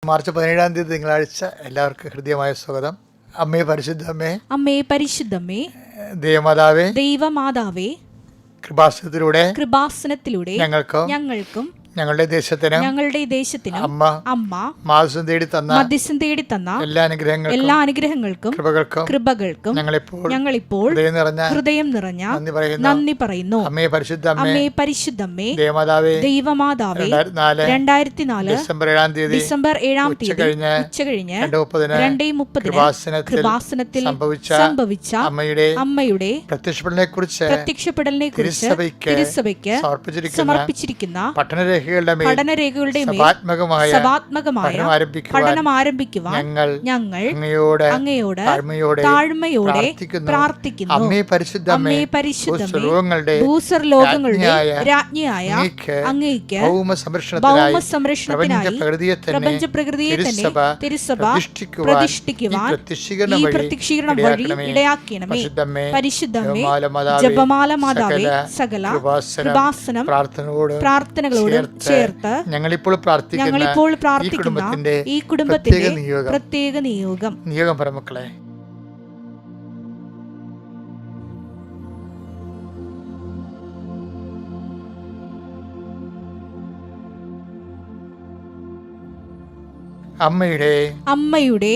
March 17 തിങ്കളാഴ്ച എല്ലാവർക്കും ഹൃദ്യമായ സ്വാഗതം. അമ്മേ പരിശുദ്ധമ്മേ, അമ്മേ പരിശുദ്ധമ്മേ, ദൈവമാതാവേ, കൃപാസനത്തിലൂടെ ഞങ്ങൾക്കും ഞങ്ങളുടെ ദേശത്തിനും അമ്മ മധ്യസ്ഥം തേടി തന്ന എല്ലാ അനുഗ്രഹങ്ങൾക്കും കൃപകൾക്കും ഞങ്ങളിപ്പോൾ ഹൃദയം നിറഞ്ഞ നന്ദി പറയുന്നു. അമ്മേ പരിശുദ്ധമ്മേ, ദൈവമാതാവേ, 2004 ഡിസംബർ 7 ഉച്ചകഴിഞ്ഞ് 2:30 കൃപാസനത്തിൽ സംഭവിച്ച അമ്മയുടെ പ്രത്യക്ഷപ്പെടലിനെ കുറിച്ച് തിരുസഭയ്ക്ക് സമർപ്പിച്ചിരിക്കുന്ന പഠനരേഖകളുടെ സഭാത്മകമായ പഠനം ആരംഭിക്കുവാൻ ഞങ്ങൾ അങ്ങയോട് താഴ്മയോടെ പ്രാർത്ഥിക്കുന്നു. അമ്മേ പരിശുദ്ധമേ, ഭൂസ്വർലോകങ്ങളുടെ രാജ്ഞിയായ അങ്ങേയ്ക്ക് ഭൗമസംരക്ഷണത്തിനായി പ്രപഞ്ച പ്രകൃതിയെ തന്നെ തിരുസഭ പ്രതിഷ്ഠിക്കുവാൻ ഈ പ്രത്യക്ഷീകരണം വഴി ഇടയാക്കണമേ. പരിശുദ്ധമേ, ജപമാല മാതാവേ, സകല കൃപാസനം പ്രാർത്ഥനകളോട് ചേർത്ത് ഞങ്ങളിപ്പോൾ പ്രാർത്ഥിക്കുന്ന ഈ കുടുംബത്തിന്റെ പ്രത്യേക നിയോഗം പരമക്കളെ. അമ്മയുടെ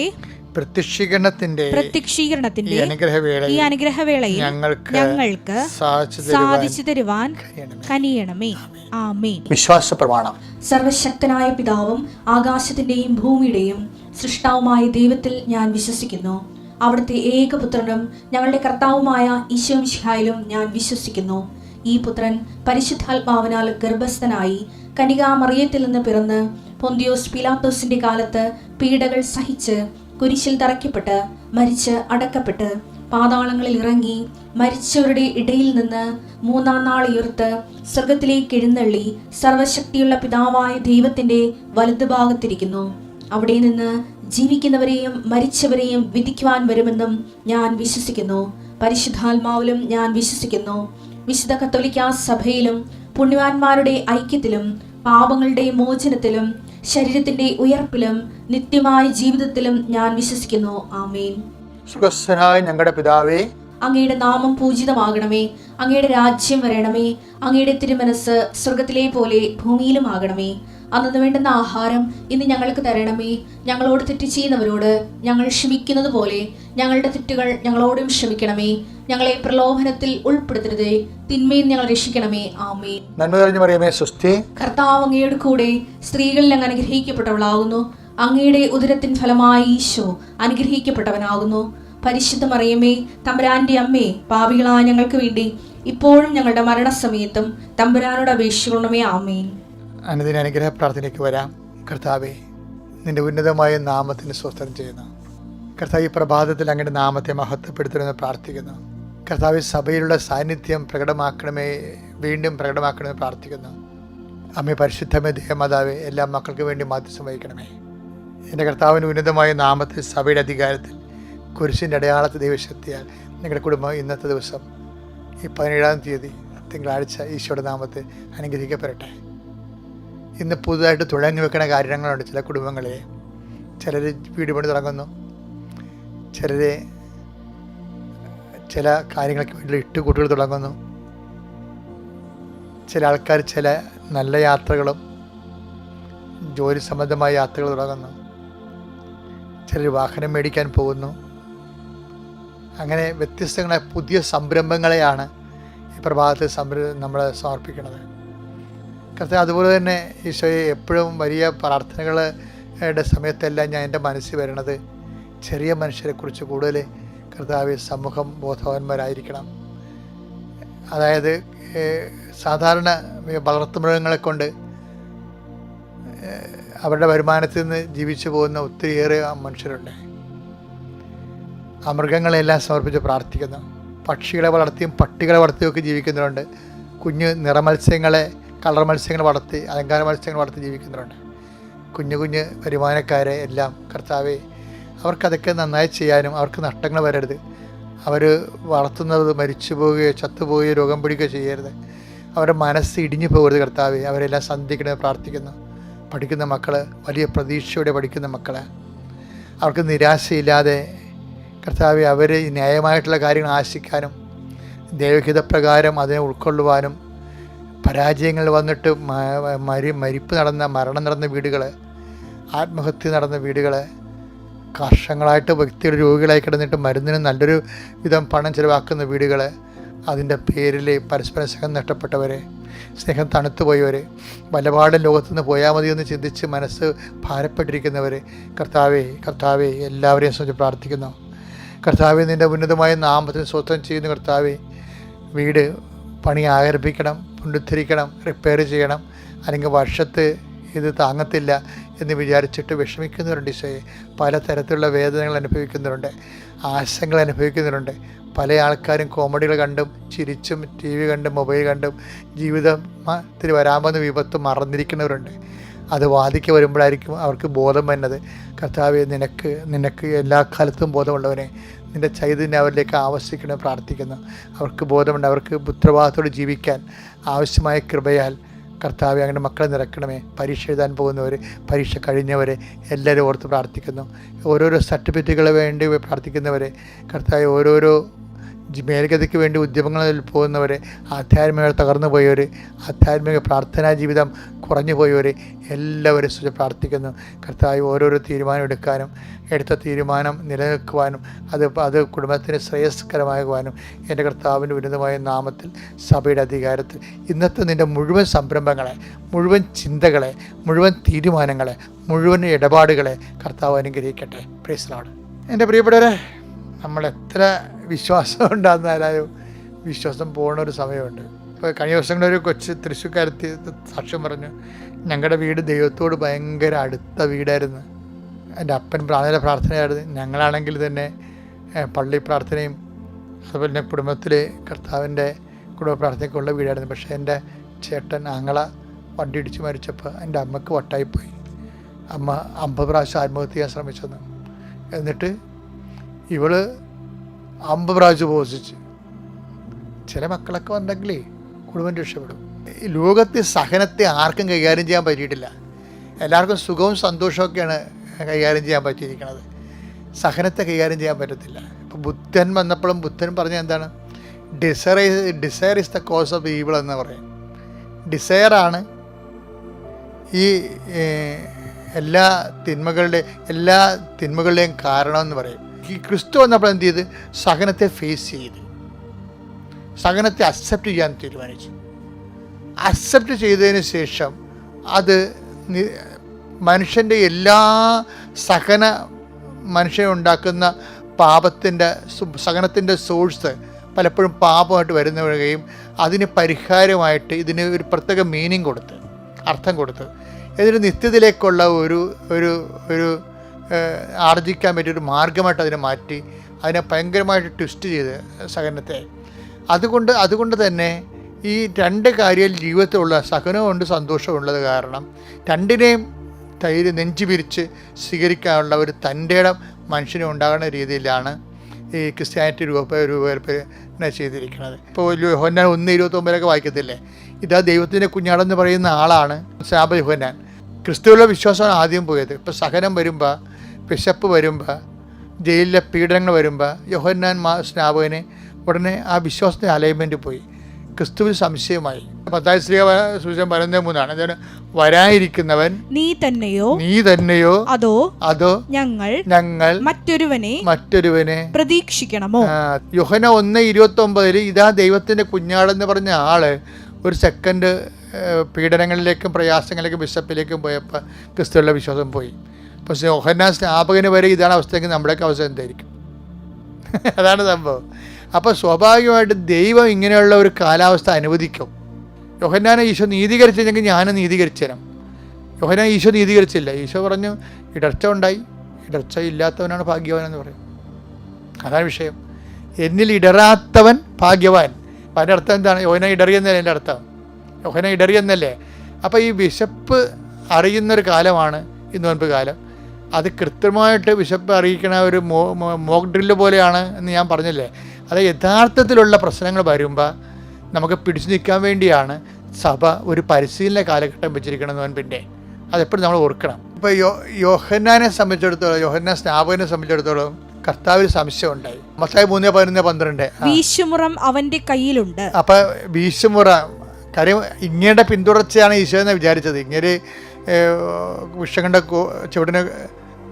പ്രത്യക്ഷീകരണത്തിന്റെ ഈ അനുഗ്രഹവേളയിൽ ഞങ്ങൾക്ക് സാധിച്ചു തരുവാൻ കനിയണമേ. ആമേൻ. വിശ്വാസ പ്രമാണം. സർവശക്തനായ പിതാവും ആകാശത്തിന്റെയും ഭൂമിയുടെയും സൃഷ്ടാവുമായ ദൈവത്തിൽ ഞാൻ വിശ്വസിക്കുന്നു. അവിടുത്തെ ഏകപുത്രനും ഞങ്ങളുടെ കർത്താവുമായ ഈശോ മിശിഹായിലും ഞാൻ വിശ്വസിക്കുന്നു. ഈ പുത്രൻ പരിശുദ്ധാത്മാവിനാൽ ഗർഭസ്ഥനായി കന്യകാമറിയത്തിൽ നിന്ന് പിറന്ന് പൊന്തിയോസ് പിലാത്തോസിന്റെ കാലത്ത് പീഡകൾ സഹിച്ച് കുരിശിൽ തറയ്ക്കപ്പെട്ട് മരിച്ച് അടക്കപ്പെട്ട് പാതാളങ്ങളിൽ ഇറങ്ങി മരിച്ചവരുടെ ഇടയിൽ നിന്ന് 3-ാം നാൾ ഉയർത്ത് സ്വർഗത്തിലേക്ക് എഴുന്നള്ളി സർവശക്തിയുള്ള പിതാവായ ദൈവത്തിന്റെ വലതുഭാഗത്തിരിക്കുന്നു. അവിടെ നിന്ന് ജീവിക്കുന്നവരെയും മരിച്ചവരെയും വിധിക്കുവാൻ വരുമെന്നും ഞാൻ വിശ്വസിക്കുന്നു. പരിശുദ്ധാത്മാവിലും ഞാൻ വിശ്വസിക്കുന്നു. വിശുദ്ധ കത്തോലിക്കാ സഭയിലും പുണ്യവാന്മാരുടെ ഐക്യത്തിലും പാപങ്ങളുടെ മോചനത്തിലും ശരീരത്തിന്റെ ഉയർപ്പിലും നിത്യമായ ജീവിതത്തിലും ഞാൻ വിശ്വസിക്കുന്നു. ആമേൻ. സുഖസ്ഥനായ ഞങ്ങളുടെ പിതാവേ, അങ്ങയുടെ നാമം പൂജിതമാകണമേ. അങ്ങയുടെ രാജ്യം വരണമേ. അങ്ങയുടെ തിരുമനസ് സ്വർഗത്തിലെ പോലെ ഭൂമിയിലും ആകണമേ. അന്നു വേണ്ടുന്ന ആഹാരം ഇന്ന് ഞങ്ങൾക്ക് തരണമേ. ഞങ്ങളോട് തെറ്റ് ചെയ്യുന്നവരോട് ഞങ്ങൾ ക്ഷമിക്കുന്നത് പോലെ ഞങ്ങളുടെ തെറ്റുകൾ ഞങ്ങളോടും ക്ഷമിക്കണമേ. ഞങ്ങളെ പ്രലോഭനത്തിൽ ഉൾപ്പെടുത്തരുതേ, തിന്മയിൽ ഞങ്ങൾ രക്ഷിക്കണമേ. ആമേൻ. നന്മ നിറഞ്ഞ മറിയമേ, സ്വസ്തി. കർത്താവ് അങ്ങയുടെ കൂടെ സ്ത്രീകളിൽ അങ്ങ് അനുഗ്രഹിക്കപ്പെട്ടവളാകുന്നു. അങ്ങയുടെ ഉദരത്തിൻ ഫലമായി ഈശോ അനുഗ്രഹിക്കപ്പെട്ടവനാകുന്നു. പരിശുദ്ധ മറിയമേ, തമ്പുരാന്റെ അമ്മേ, പാപികളായ ഞങ്ങൾക്ക് വേണ്ടി ഇപ്പോഴും ഞങ്ങളുടെ മരണസമയത്തും തമ്പുരാനോട് അപേക്ഷിക്കണമേ. ആമേൻ. അനുദിന അനുഗ്രഹ പ്രാർത്ഥനയ്ക്ക് വരാം. കർത്താവേ, നിന്റെ ഉന്നതമായ നാമത്തിന് സ്തോത്രം ചെയ്യുന്നു. കർത്താവ്, ഈ പ്രഭാതത്തിൽ അങ്ങയുടെ നാമത്തെ മഹത്വപ്പെടുത്തണമെന്ന് പ്രാർത്ഥിക്കുന്നു. കർത്താവ്, സഭയിലുള്ള സാന്നിധ്യം വീണ്ടും പ്രകടമാക്കണമെന്ന് പ്രാർത്ഥിക്കുന്നു. അമ്മേ പരിശുദ്ധമേ, ദേവമാതാവേ, എല്ലാ മക്കൾക്ക് വേണ്ടി മാധ്യസ്ഥം വഹിക്കണമേ. എൻ്റെ കർത്താവിൻ്റെ ഉന്നതമായ നാമത്തിൽ സഭയുടെ അധികാരത്തിൽ കുരിശിൻ്റെ അടയാളത്തെ ദൈവശക്തിയാൽ നിങ്ങളുടെ കുടുംബം ഇന്നത്തെ ദിവസം ഈ 17-ാം തീയതി തിങ്കളാഴ്ച ഈശോയുടെ നാമത്തിൽ അനുഗ്രഹിക്കപ്പെടട്ടെ. ഇന്ന് പുതുതായിട്ട് തുടങ്ങി വെക്കുന്ന കാര്യങ്ങളുണ്ട് ചില കുടുംബങ്ങളെ. ചിലർ വീട് പണി തുടങ്ങുന്നു, ചിലർ ചില കാര്യങ്ങൾക്ക് വേണ്ടി ഇട്ടുകൂട്ടുകൾ തുടങ്ങുന്നു, ചില ആൾക്കാർ ചില നല്ല യാത്രകളും ജോലി സംബന്ധമായ യാത്രകൾ തുടങ്ങുന്നു, ചിലർ വാഹനം മേടിക്കാൻ പോകുന്നു. അങ്ങനെ വ്യത്യസ്തങ്ങളായ പുതിയ സംരംഭങ്ങളെയാണ് ഈ പ്രഭാതത്തിൽ നമ്മൾ സമർപ്പിക്കുന്നത്. കർത്താവ്, അതുപോലെ തന്നെ ഈശോയെ എപ്പോഴും വലിയ പ്രാർത്ഥനകളുടെ സമയത്തെല്ലാം ഞാൻ എൻ്റെ മനസ്സിൽ വരണത് ചെറിയ മനുഷ്യരെക്കുറിച്ച് കൂടുതൽ കർത്താവ് സമൂഹം ബോധവാന്മാരായിരിക്കണം. അതായത് സാധാരണ വളർത്തുമൃഗങ്ങളെ കൊണ്ട് അവരുടെ വരുമാനത്തിൽ നിന്ന് ജീവിച്ചു പോകുന്ന ഒത്തിരിയേറെ മനുഷ്യരുണ്ട്. ആ മൃഗങ്ങളെല്ലാം സമർപ്പിച്ച് പ്രാർത്ഥിക്കുന്നു. പക്ഷികളെ വളർത്തിയും പട്ടികളെ വളർത്തിയൊക്കെ ജീവിക്കുന്നവരുണ്ട്. കുഞ്ഞ് നിറമത്സ്യങ്ങളെ, കളർ മത്സ്യങ്ങൾ വളർത്തി, അലങ്കാര മത്സ്യങ്ങൾ വളർത്തി ജീവിക്കുന്നവരുണ്ട്. കുഞ്ഞു വരുമാനക്കാരെ എല്ലാം കർത്താവെ, അവർക്കതൊക്കെ നന്നായി ചെയ്യാനും അവർക്ക് നഷ്ടങ്ങൾ വരരുത്. അവർ വളർത്തുന്നത് മരിച്ചു പോവുകയോ ചത്തുപോവുകയോ രോഗം പിടിക്കുകയോ ചെയ്യരുത്. അവരുടെ മനസ്സ് ഇടിഞ്ഞു പോകരുത് കർത്താവെ. അവരെല്ലാം സന്ധിക്കണമെന്ന് പ്രാർത്ഥിക്കുന്നു. പഠിക്കുന്ന മക്കൾ, വലിയ പ്രതീക്ഷയോടെ പഠിക്കുന്ന മക്കൾ, അവർക്ക് നിരാശയില്ലാതെ കർത്താവെ അവർ ന്യായമായിട്ടുള്ള കാര്യങ്ങൾ ആശിക്കാനും ദൈവഹിതപ്രകാരം അതിനെ ഉൾക്കൊള്ളുവാനും, പരാജയങ്ങൾ വന്നിട്ട് മരണം നടന്ന വീടുകൾ, ആത്മഹത്യ നടന്ന വീടുകൾ, വർഷങ്ങളായിട്ട് വ്യക്തികൾ രോഗികളായി കിടന്നിട്ട് മരുന്നിന് നല്ലൊരു വിധം പണം ചിലവാക്കുന്ന വീടുകൾ, അതിൻ്റെ പേരിൽ പരസ്പര സ്നേഹം നഷ്ടപ്പെട്ടവർ, സ്നേഹം തണുത്തുപോയവർ, വലപാടും ലോകത്തുനിന്ന് പോയാൽ മതിയെന്ന് ചിന്തിച്ച് മനസ്സ് ഭാരപ്പെട്ടിരിക്കുന്നവർ, കർത്താവേ എല്ലാവരെയും സംബന്ധിച്ച് പ്രാർത്ഥിക്കുന്നു. കർത്താവെ, നിൻ്റെ ഉന്നതമായ നാമത്തിന് സ്വസ്ഥം ചെയ്യുന്ന കർത്താവെ, വീട് പണി ആരംഭിക്കണം, പുനരുദ്ധരിക്കണം, റിപ്പയർ ചെയ്യണം, അല്ലെങ്കിൽ വർഷത്ത് ഇത് താങ്ങത്തില്ല എന്ന് വിചാരിച്ചിട്ട് വിഷമിക്കുന്നവരുണ്ട്. ഈശോയെ, പല തരത്തിലുള്ള വേദനകൾ അനുഭവിക്കുന്നവരുണ്ട്, ആശങ്കകൾ അനുഭവിക്കുന്നവരുണ്ട്. പല ആൾക്കാരും കോമഡികൾ കണ്ടും ചിരിച്ചും ടി വി കണ്ടും മൊബൈൽ കണ്ടും ജീവിതത്തിൽ വരാമെന്ന് വിപത്ത് മറന്നിരിക്കുന്നവരുണ്ട്. അത് വാദിക്ക് വരുമ്പോഴായിരിക്കും അവർക്ക് ബോധം വരുന്നത്. കർത്താവെ, നിനക്ക് എല്ലാ കാലത്തും ബോധമുള്ളവനെ, നിൻ്റെ ചൈതന്യം അവരിലേക്ക് ആവശ്യിക്കണമെന്ന് പ്രാർത്ഥിക്കുന്നു. അവർക്ക് ബോധമുണ്ട്, അവർക്ക് ഉത്തരവാദിത്തോടെ ജീവിക്കാൻ ആവശ്യമായ കൃപയാൽ കർത്താവെ അങ്ങനെ മക്കളെ നിറക്കണമേ. പരീക്ഷ എഴുതാൻ പോകുന്നവർ, പരീക്ഷ കഴിഞ്ഞവരെ എല്ലാവരും ഓർത്ത് പ്രാർത്ഥിക്കുന്നു. ഓരോരോ സർട്ടിഫിക്കറ്റുകൾ വേണ്ടി പ്രാർത്ഥിക്കുന്നവരെ, കർത്താവെ, ഓരോരോ മേൽഗതിക്ക് വേണ്ടി ഉദ്യമങ്ങളിൽ പോകുന്നവർ, ആധ്യാത്മിക തകർന്നു പോയവർ, ആധ്യാത്മിക പ്രാർത്ഥനാ ജീവിതം കുറഞ്ഞു പോയവർ എല്ലാവരും സുഖം പ്രാർത്ഥിക്കുന്നു. കർത്താവ്, ഓരോരോ തീരുമാനം എടുക്കാനും എടുത്ത തീരുമാനം നിലനിൽക്കുവാനും അത് കുടുംബത്തിന് ശ്രേയസ്കരമാകുവാനും എൻ്റെ കർത്താവിൻ്റെ ഉന്നതമായ നാമത്തിൽ സഭയുടെ അധികാരത്തിൽ ഇന്നത്തെ നിൻ്റെ മുഴുവൻ സംരംഭങ്ങളെ, മുഴുവൻ ചിന്തകളെ, മുഴുവൻ തീരുമാനങ്ങളെ, മുഴുവൻ ഇടപാടുകളെ കർത്താവ് അനുഗ്രഹിക്കട്ടെ. Praise Lord. എൻ്റെ പ്രിയപ്പെട്ടവരെ, നമ്മളെത്ര വിശ്വാസം ഉണ്ടാകുന്നാലും വിശ്വാസം പോകുന്ന ഒരു സമയമുണ്ട്. ഇപ്പോൾ കഴിഞ്ഞ ദിവസങ്ങളൊരു കൊച്ച് തൃശ്ശൂർക്കാരത്തി സാക്ഷ്യം പറഞ്ഞു, ഞങ്ങളുടെ വീട് ദൈവത്തോട് ഭയങ്കര അടുത്ത വീടായിരുന്നു. എൻ്റെ അപ്പൻ പ്രാർത്ഥനയായിരുന്നു. ഞങ്ങളാണെങ്കിൽ തന്നെ പള്ളി പ്രാർത്ഥനയും അതുപോലെ തന്നെ കുടുംബത്തിൽ കർത്താവിൻ്റെ കുടുംബ പ്രാർത്ഥനയ്ക്കുള്ള വീടായിരുന്നു. പക്ഷേ എൻ്റെ ചേട്ടൻ ആങ്ങള വണ്ടി ഇടിച്ച് മരിച്ചപ്പോൾ എൻ്റെ അമ്മക്ക് വട്ടായിപ്പോയി. അമ്മ 50 പ്രാവശ്യം ആത്മഹത്യ ചെയ്യാൻ ശ്രമിച്ചെന്ന്. എന്നിട്ട് ഇവള് 50 പ്രാവശ്യം ഉപവസിച്ച്. ചില മക്കളൊക്കെ വന്നെങ്കിലേ കുടുംബം രക്ഷപ്പെടും. ഈ ലോകത്തെ സഹനത്തെ ആർക്കും കൈകാര്യം ചെയ്യാൻ പറ്റിയിട്ടില്ല. എല്ലാവർക്കും സുഖവും സന്തോഷമൊക്കെയാണ് കൈകാര്യം ചെയ്യാൻ പറ്റിയിരിക്കുന്നത്. സഹനത്തെ കൈകാര്യം ചെയ്യാൻ പറ്റത്തില്ല. ഇപ്പോൾ ബുദ്ധൻ വന്നപ്പോഴും ബുദ്ധൻ പറഞ്ഞ എന്താണ്? Desire is the cause of evil എന്ന് പറയും. ഡിസയറാണ് ഈ എല്ലാ തിന്മകളുടെയും കാരണമെന്ന് പറയും. ഈ ക്രിസ്തു വന്നപ്പോൾ എന്ത് ചെയ്ത്? സഹനത്തെ ഫേസ് ചെയ്ത്, സഹനത്തെ അക്സെപ്റ്റ് ചെയ്യാൻ തീരുമാനിച്ചു. അക്സെപ്റ്റ് ചെയ്തതിന് ശേഷം അത് മനുഷ്യൻ്റെ എല്ലാ മനുഷ്യനുണ്ടാക്കുന്ന സഹനത്തിൻ്റെ സോഴ്സ് പലപ്പോഴും പാപമായിട്ട് വരുന്നവരുകയും അതിന് പരിഹാരമായിട്ട് ഇതിന് ഒരു പ്രത്യേക മീനിങ് കൊടുത്ത്, അർത്ഥം കൊടുത്ത്, ഇതിന് നിത്യത്തിലേക്കുള്ള ഒരു ആർജിക്കാൻ പറ്റിയൊരു മാർഗമായിട്ട് അതിനെ മാറ്റി, അതിനെ ഭയങ്കരമായിട്ട് ട്വിസ്റ്റ് ചെയ്ത് സഹനത്തെ. അതുകൊണ്ട് തന്നെ ഈ രണ്ട് കാര്യം ജീവിതത്തിലുള്ള സഹനമുണ്ട്, സന്തോഷമുള്ളത് കാരണം രണ്ടിനെയും നെഞ്ചു പിരിച്ച് സ്വീകരിക്കാനുള്ള ഒരു തൻ്റെ ഇടം മനുഷ്യന് ഉണ്ടാകുന്ന രീതിയിലാണ് ഈ ക്രിസ്ത്യാനിറ്റി രൂപകൽപ്പന ചെയ്തിരിക്കുന്നത്. ഇപ്പോൾ യോഹന്നാൻ 1:29 വായിക്കത്തില്ലേ? ഇതാ ദൈവത്തിൻ്റെ കുഞ്ഞാടെന്ന് പറയുന്ന ആളാണ് സ്നാപക യോഹന്നാൻ. ക്രിസ്തുവിലുള്ള വിശ്വാസമാണ് ആദ്യം പോയത്. ഇപ്പോൾ സഹനം വരുമ്പോൾ, വിശപ്പ് വരുമ്പോൾ, ജയിലിലെ പീഡനങ്ങൾ വരുമ്പോൾ യോഹന്നാൻ സ്നാപകന് ഉടനെ ആ വിശ്വാസത്തിൻ്റെ അലൈൻമെൻറ്റ് പോയി. ക്രിസ്തുവിൽ സംശയമായി. മത്തായി സുവിശേഷം 13:3 അതാണ്, വരാനിരിക്കുന്നവൻ നീ തന്നെയോ അതോ ഞങ്ങൾ മറ്റൊരുവനെ പ്രതീക്ഷിക്കണമോ? യോഹന്നാൻ 1:29 ഇതാ ദൈവത്തിന്റെ കുഞ്ഞാടെന്ന് പറഞ്ഞ ആള് ഒരു സെക്കൻഡ് പീഡനങ്ങളിലേക്കും പ്രയാസങ്ങളിലേക്കും വിശപ്പിലേക്കും പോയപ്പോൾ ക്രിസ്തുവിലുള്ള വിശ്വാസം പോയി. പക്ഷേ യോഹന്നാൻ സ്നാപകന് വരെ ഇതാണ് അവസ്ഥയെങ്കിൽ നമ്മുടെയൊക്കെ അവസ്ഥ എന്തായിരിക്കും? അതാണ് സംഭവം. അപ്പോൾ സ്വാഭാവികമായിട്ട് ദൈവം ഇങ്ങനെയുള്ള ഒരു കാലാവസ്ഥ അനുവദിക്കും. യോഹന്നാനെ ഈശോ നീതീകരിച്ചെങ്കിൽ ഞാനും നീതീകരിച്ചു തരാം. യോഹന്നാൻ ഈശോ നീതീകരിച്ചില്ല. ഈശോ പറഞ്ഞു ഇടർച്ച ഉണ്ടായി, ഇടർച്ച ഇല്ലാത്തവനാണ് ഭാഗ്യവാനെന്ന് പറയും. അതാണ് വിഷയം. എന്നിൽ ഇടറാത്തവൻ ഭാഗ്യവാൻ. അപ്പം അതിൻ്റെ അർത്ഥം എന്താണ്? യോഹന്നാൻ ഇടറിയെന്നല്ലേ എൻ്റെ അർത്ഥം? യോഹന്നാൻ ഇടറിയെന്നല്ലേ? അപ്പോൾ ഈ വിശപ്പ് അറിയുന്നൊരു കാലമാണ് ഈ നോൻപ് കാലം. അത് കൃത്യമായിട്ട് വിശപ്പ് അറിയിക്കണ ഒരു മോക്ക് ഡ്രില്ല് പോലെയാണ് എന്ന് ഞാൻ പറഞ്ഞില്ലേ. അത് യഥാർത്ഥത്തിലുള്ള പ്രശ്നങ്ങൾ വരുമ്പോൾ നമുക്ക് പിടിച്ചു നിൽക്കാൻ വേണ്ടിയാണ് സഭ ഒരു പരിശീലന കാലഘട്ടം വെച്ചിരിക്കണം നോൻപിൻ്റെ. അതെപ്പോഴും നമ്മൾ ഓർക്കണം. ഇപ്പോൾ യോഹന്നാനെ സംബന്ധിച്ചിടത്തോളം, യോഹന്നാൻ സ്നാപകനെ സംബന്ധിച്ചിടത്തോളം കർത്താവിന് സംശയം ഉണ്ടായി. മത്തായി 3:11-12 വീശുമുറം അവന്റെ കയ്യിലുണ്ട്. അപ്പൊ വീശുമുറ കാര്യം ഇങ്ങയുടെ പിന്തുടർച്ചയാണ് ഈശോ എന്ന് വിചാരിച്ചത്. ഇങ്ങനെ വിഷങ്ങളുടെ ചുവടിന്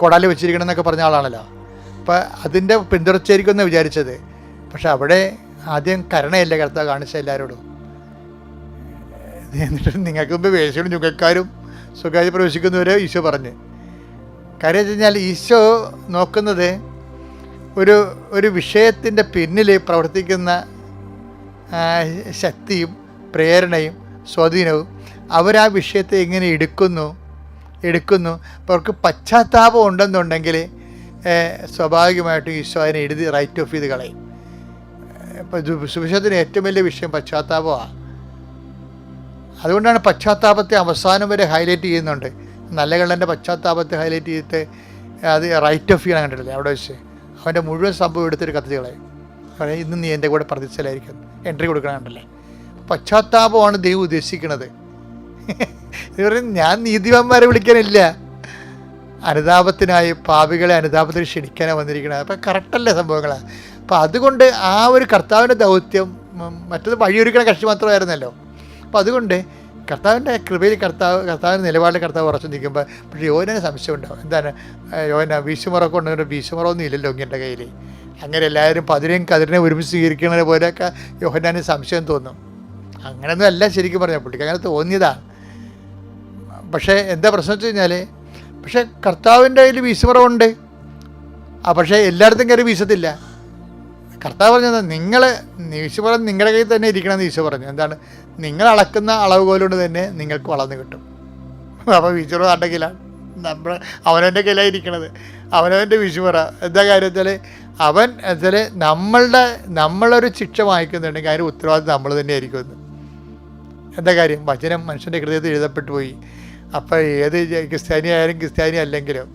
കൊടാലി വെച്ചിരിക്കണം എന്നൊക്കെ പറഞ്ഞ ആളാണല്ലോ. അപ്പം അതിൻ്റെ പിന്തുടർച്ചയായിരിക്കും എന്ന് വിചാരിച്ചത്. പക്ഷെ അവിടെ ആദ്യം കരുണയല്ലേ കർത്താവ് കാണിച്ച എല്ലാവരോടും. എന്നിട്ട് നിങ്ങൾക്ക് മുമ്പ് വേശ്യകളും ചുങ്കക്കാരും സ്വകാര്യ പ്രവേശിക്കുന്നവരെ ഈശോ പറഞ്ഞ്. കാര്യം വെച്ച് കഴിഞ്ഞാൽ ഈശോ നോക്കുന്നത് ഒരു വിഷയത്തിൻ്റെ പിന്നിൽ പ്രവർത്തിക്കുന്ന ശക്തിയും പ്രേരണയും സ്വാധീനവും അവരാ വിഷയത്തെ എങ്ങനെ എടുക്കുന്നു. അപ്പോൾ അവർക്ക് പശ്ചാത്താപം ഉണ്ടെന്നുണ്ടെങ്കിൽ സ്വാഭാവികമായിട്ടും ഈശോ അതിനെ എഴുതി റൈറ്റ് ഓഫ് ചെയ്ത് കളയും. ഇപ്പോൾ സുവിശേഷത്തിന് ഏറ്റവും വലിയ വിഷയം പശ്ചാത്താപമാണ്. അതുകൊണ്ടാണ് പശ്ചാത്താപത്തെ അവസാനം വരെ ഹൈലൈറ്റ് ചെയ്യുന്നുണ്ട്. നല്ല കള്ളൻ്റെ പശ്ചാത്താപത്തെ ഹൈലൈറ്റ് ചെയ്തിട്ട് അത് റൈറ്റ് ഓഫ് ചെയ്യണം കണ്ടിട്ടില്ലേ അവിടെ വെച്ച്. അവൻ്റെ മുഴുവൻ സംഭവം എടുത്തൊരു കത്തിച്ച് കളയും. പറയാം ഇന്ന് നീ എൻ്റെ കൂടെ പ്രതിച്ഛലായിരിക്കും, എൻട്രി കൊടുക്കണം കണ്ടല്ലേ. പശ്ചാത്താപമാണ് ദൈവം ഉദ്ദേശിക്കുന്നത്. ഇത് പറയും ഞാൻ നീതിമാന്മാരെ വിളിക്കാനില്ല, അനുതാപത്തിനായി പാപികളെ അനുതാപത്തിന് ക്ഷണിക്കാനാണ് വന്നിരിക്കുന്നത്. അപ്പം കറക്റ്റല്ലേ സംഭവങ്ങളാണ്. അപ്പം അതുകൊണ്ട് ആ ഒരു കർത്താവിൻ്റെ ദൗത്യം മറ്റത് വഴിയൊരുക്കണ കക്ഷി മാത്രമായിരുന്നല്ലോ. അപ്പോൾ അതുകൊണ്ട് കർത്താവിൻ്റെ കൃപയിൽ കർത്താവിൻ്റെ നിലപാടിൽ കർത്താവ് ഉറച്ചു നിൽക്കുമ്പോൾ പക്ഷേ യോഹന്നാന് സംശയം ഉണ്ടാവും. എന്താണ് യോഹന്നാൻ വീശുമുറ കൊണ്ടുവന്നിട്ട് വീശുമുറൊന്നും ഇല്ലല്ലോ ഇങ്ങൻ്റെ കയ്യിൽ. അങ്ങനെ എല്ലാവരും കതിരിനെ ഒരുമിച്ച് സ്വീകരിക്കുന്നത് പോലെയൊക്കെ യോഹന്നാന് സംശയം തോന്നും. അങ്ങനെയൊന്നും അല്ല ശരിക്കും പറഞ്ഞാൽ, പുള്ളിക്ക് അങ്ങനെ തോന്നിയതാണ്. പക്ഷേ എന്താ പ്രശ്നം വെച്ച് കഴിഞ്ഞാൽ, പക്ഷേ കർത്താവിൻ്റെ കയ്യിൽ വീശുമുറമുണ്ട്. പക്ഷേ എല്ലായിടത്തും കയറി വീശത്തില്ല. കർത്താവ് പറഞ്ഞത് വീശുമുറ നിങ്ങളുടെ കയ്യിൽ തന്നെ ഇരിക്കണമെന്ന് ഈശോ പറഞ്ഞു. എന്താണ്, നിങ്ങൾ അളക്കുന്ന അളവുകോലുകൊണ്ട് തന്നെ നിങ്ങൾക്ക് വളർന്നു കിട്ടും. അപ്പോൾ വീശുമുറ ആരുടെ കയ്യിലാണ്? അവനവൻ്റെ കയ്യിലാണ് ഇരിക്കണത്, അവനവൻ്റെ വീശുമുറ. എന്താ കാര്യത്തിൽ നമ്മളൊരു ശിക്ഷ വാങ്ങിക്കുന്നുണ്ടെങ്കിൽ അതിൻ്റെ ഉത്തരവാദിത്വം നമ്മൾ തന്നെ ആയിരിക്കുമെന്ന്. എന്താ കാര്യം, വചനം മനുഷ്യൻ്റെ ഹൃദയത്തിൽ എഴുതപ്പെട്ടു പോയി. അപ്പോൾ ഏത് ക്രിസ്ത്യാനി അല്ലെങ്കിലും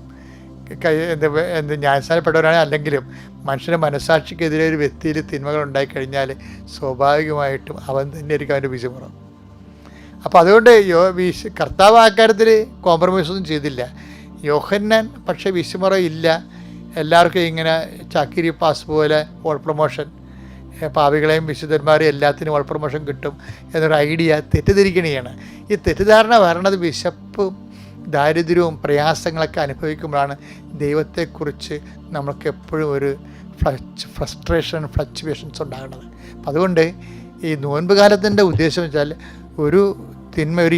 ന്യായസ്ഥാനപ്പെട്ടവരാണെങ്കിൽ അല്ലെങ്കിലും മനുഷ്യൻ്റെ മനസ്സാക്ഷിക്കെതിരെ ഒരു വ്യക്തിയിൽ തിന്മകൾ ഉണ്ടായിക്കഴിഞ്ഞാൽ സ്വാഭാവികമായിട്ടും അവൻ തന്നെ ആയിരിക്കും അവൻ്റെ വീശുമുറ. അപ്പോൾ അതുകൊണ്ട് കർത്താവ് ആ കാര്യത്തിൽ കോംപ്രമൈസൊന്നും ചെയ്തില്ല. യോഹന്നാൻ പക്ഷേ വീശുമുറ ഇല്ല, എല്ലാവർക്കും ഇങ്ങനെ ചാക്കിരി പാസ് പോലെ ഓൾ പ്രൊമോഷൻ, പാപികളെയും വിശുദ്ധന്മാരെയും എല്ലാത്തിനും ഓൾ പ്രൊമോഷൻ കിട്ടും എന്നൊരു ഐഡിയ തെറ്റിദ്ധരിക്കണയാണ്. ഈ തെറ്റിദ്ധാരണ വരണത് വിശപ്പും ദാരിദ്ര്യവും പ്രയാസങ്ങളൊക്കെ അനുഭവിക്കുമ്പോഴാണ് ദൈവത്തെക്കുറിച്ച് നമ്മൾക്ക് എപ്പോഴും ഒരു ഫ്ലക്ച്വേഷൻസ് ഉണ്ടാകുന്നത്. അപ്പം അതുകൊണ്ട് ഈ നോൻപ് കാലത്തിൻ്റെ ഉദ്ദേശം വെച്ചാൽ ഒരു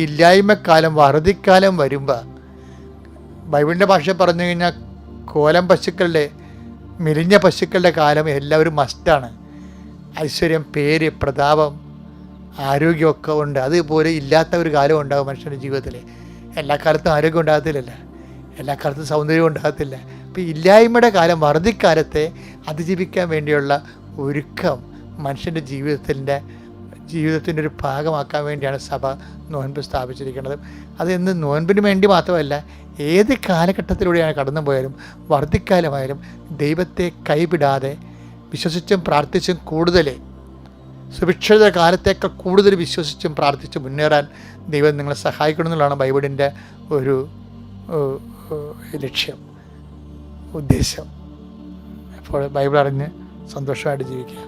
ഇല്ലായ്മക്കാലം, വറുതിക്കാലം വരുമ്പോൾ ബൈബിളിൻ്റെ ഭാഷ പറഞ്ഞു കഴിഞ്ഞാൽ കോലം പശുക്കളുടെ, മെലിഞ്ഞ പശുക്കളുടെ കാലം എല്ലാവരും മസ്റ്റാണ്. ഐശ്വര്യം, പേര്, പ്രതാപം, ആരോഗ്യമൊക്കെ ഉണ്ട്. അതുപോലെ ഇല്ലാത്ത ഒരു കാലം ഉണ്ടാകും മനുഷ്യൻ്റെ ജീവിതത്തിൽ. എല്ലാ കാലത്തും ആരോഗ്യം ഉണ്ടാകത്തില്ലല്ലോ, എല്ലാ കാലത്തും സൗന്ദര്യം ഉണ്ടാകത്തില്ല. അപ്പോൾ ഇല്ലായ്മയുടെ കാലം, വറുതിക്കാലത്തെ അതിജീവിക്കാൻ വേണ്ടിയുള്ള ഒരുക്കം മനുഷ്യൻ്റെ ജീവിതത്തിൻ്റെ ഒരു ഭാഗമാക്കാൻ വേണ്ടിയാണ് സഭ നോൻപ് സ്ഥാപിച്ചിരിക്കുന്നത്. അത് ഇന്ന് നോൻപിന് വേണ്ടി മാത്രമല്ല, ഏത് കാലഘട്ടത്തിലൂടെയാണ് കടന്നു പോയാലും വർദ്ധിക്കാലമായാലും ദൈവത്തെ കൈവിടാതെ വിശ്വസിച്ചും പ്രാർത്ഥിച്ചും കൂടുതൽ സുഭിക്ഷിത കാലത്തേക്കാൾ കൂടുതൽ വിശ്വസിച്ചും പ്രാർത്ഥിച്ചും മുന്നേറാൻ ദൈവം നിങ്ങളെ സഹായിക്കണമെന്നുള്ളതാണ് ബൈബിളിൻ്റെ ഒരു ലക്ഷ്യം, ഉദ്ദേശം. അപ്പോൾ ബൈബിൾ അറിഞ്ഞ് സന്തോഷമായിട്ട് ജീവിക്കുക.